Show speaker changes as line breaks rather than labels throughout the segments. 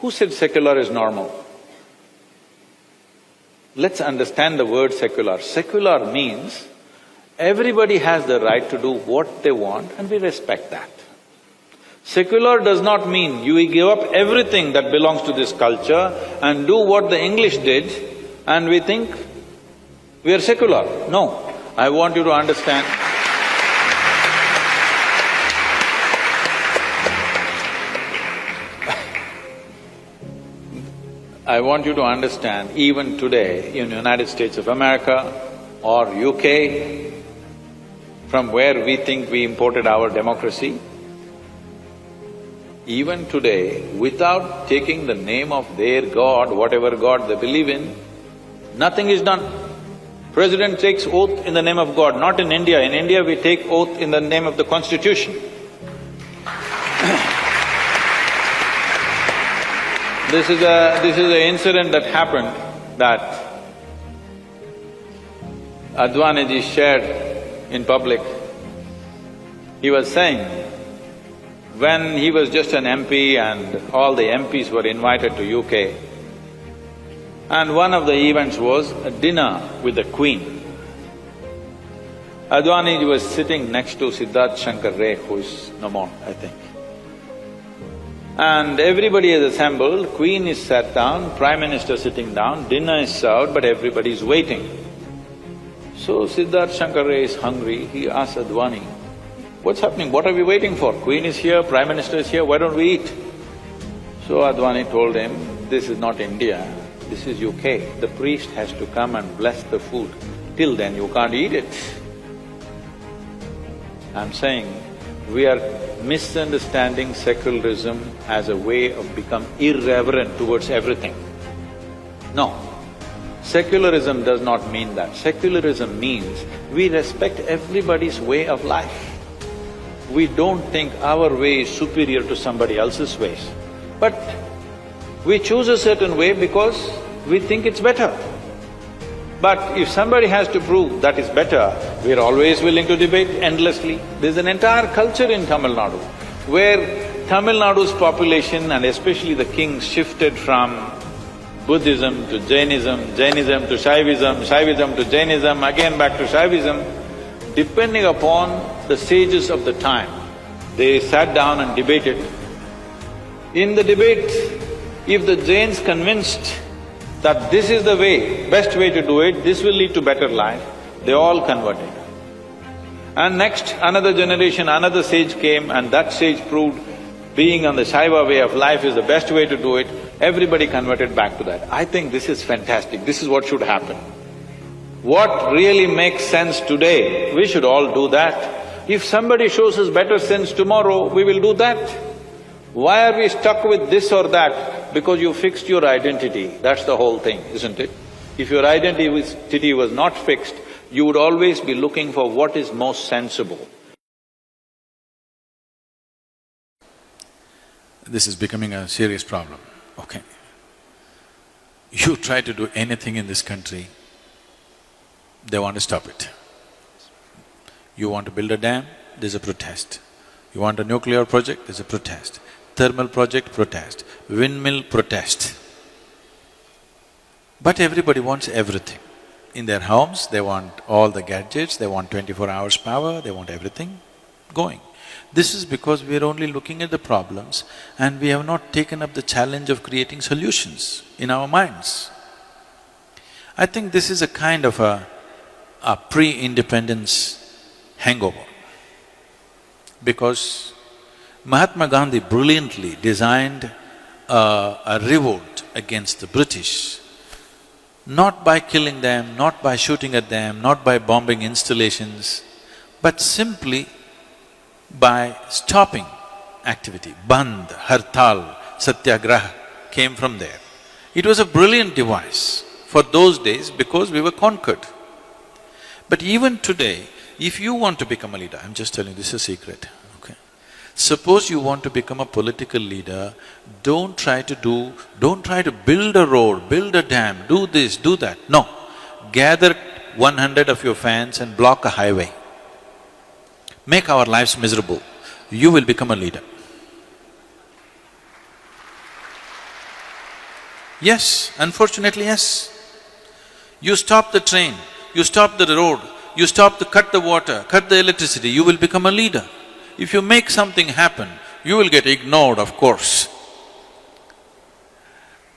Who said secular is normal? Let's understand the word secular. Secular means everybody has the right to do what they want and we respect that. Secular does not mean you give up everything that belongs to this culture and do what the English did and we think we are secular. No, I want you to understand. I want you to understand, even today in United States of America or UK, from where we think we imported our democracy, even today, without taking the name of their God, whatever God they believe in, nothing is done. President takes oath in the name of God, not in India. In India, we take oath in the name of the Constitution. This is an incident that happened that Advaniji shared in public. He was saying, when he was just an MP and all the MPs were invited to UK, and one of the events was a dinner with the Queen. Advaniji was sitting next to Siddharth Shankar Ray, who is no more, I think. And everybody is assembled, Queen is sat down, Prime Minister sitting down, dinner is served, but everybody is waiting. So Siddharth Shankar Ray is hungry, he asks Advani, "What's happening? What are we waiting for? Queen is here, Prime Minister is here, why don't we eat?" So Advani told him, "This is not India, this is UK. The priest has to come and bless the food. Till then you can't eat it." I'm saying, we are misunderstanding secularism as a way of become irreverent towards everything. No, secularism does not mean that. Secularism means we respect everybody's way of life. We don't think our way is superior to somebody else's ways, but we choose a certain way because we think it's better. But if somebody has to prove that is better, we're always willing to debate endlessly. There's an entire culture in Tamil Nadu where Tamil Nadu's population and especially the kings shifted from Buddhism to Jainism, Jainism to Shaivism, Shaivism to Jainism, again back to Shaivism, depending upon the sages of the time. They sat down and debated. In the debate, if the Jains convinced that this is the way, best way to do it, this will lead to better life, they all converted. And next, another generation, another sage came and that sage proved being on the Shaiva way of life is the best way to do it, everybody converted back to that. I think this is fantastic, this is what should happen. What really makes sense today, we should all do that. If somebody shows us better sense tomorrow, we will do that. Why are we stuck with this or that? Because you fixed your identity, that's the whole thing, isn't it? If your identity was not fixed, you would always be looking for what is most sensible.
This is becoming a serious problem, okay. You try to do anything in this country, they want to stop it. You want to build a dam, there's a protest. You want a nuclear project, there's a protest. Thermal project, protest. Windmill, protest. But everybody wants everything. In their homes, they want all the gadgets, they want 24 hours power, they want everything going. This is because we are only looking at the problems and we have not taken up the challenge of creating solutions in our minds. I think this is a kind of a pre-independence hangover, because Mahatma Gandhi brilliantly designed a revolt against the British, not by killing them, not by shooting at them, not by bombing installations, but simply by stopping activity. Bandh, Hartal, Satyagraha came from there. It was a brilliant device for those days because we were conquered. But even today, if you want to become a leader, I'm just telling you, this is a secret, okay? Suppose you want to become a political leader, don't try to build a road, build a dam, do this, do that. No. Gather 100 of your fans and block a highway. Make our lives miserable. You will become a leader. Yes, unfortunately, yes. You stop the train, you stop the road, you cut the water, cut the electricity, you will become a leader. If you make something happen, you will get ignored, of course.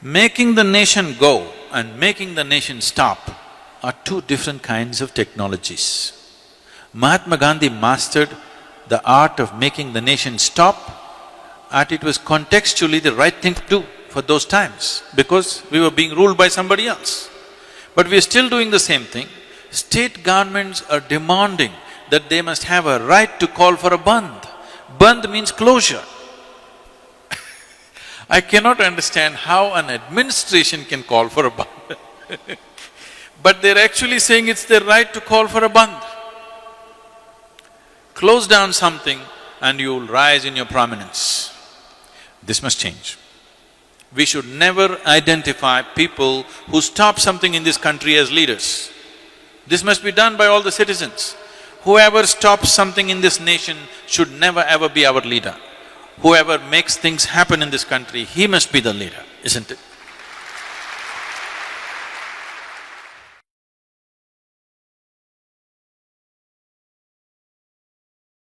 Making the nation go and making the nation stop are two different kinds of technologies. Mahatma Gandhi mastered the art of making the nation stop, and it was contextually the right thing to do for those times, because we were being ruled by somebody else. But we are still doing the same thing. State governments are demanding that they must have a right to call for a bandh. Bandh means closure. I cannot understand how an administration can call for a bandh but they're actually saying it's their right to call for a bandh. Close down something and you'll rise in your prominence. This must change. We should never identify people who stop something in this country as leaders. This must be done by all the citizens. Whoever stops something in this nation should never ever be our leader. Whoever makes things happen in this country, he must be the leader, isn't it?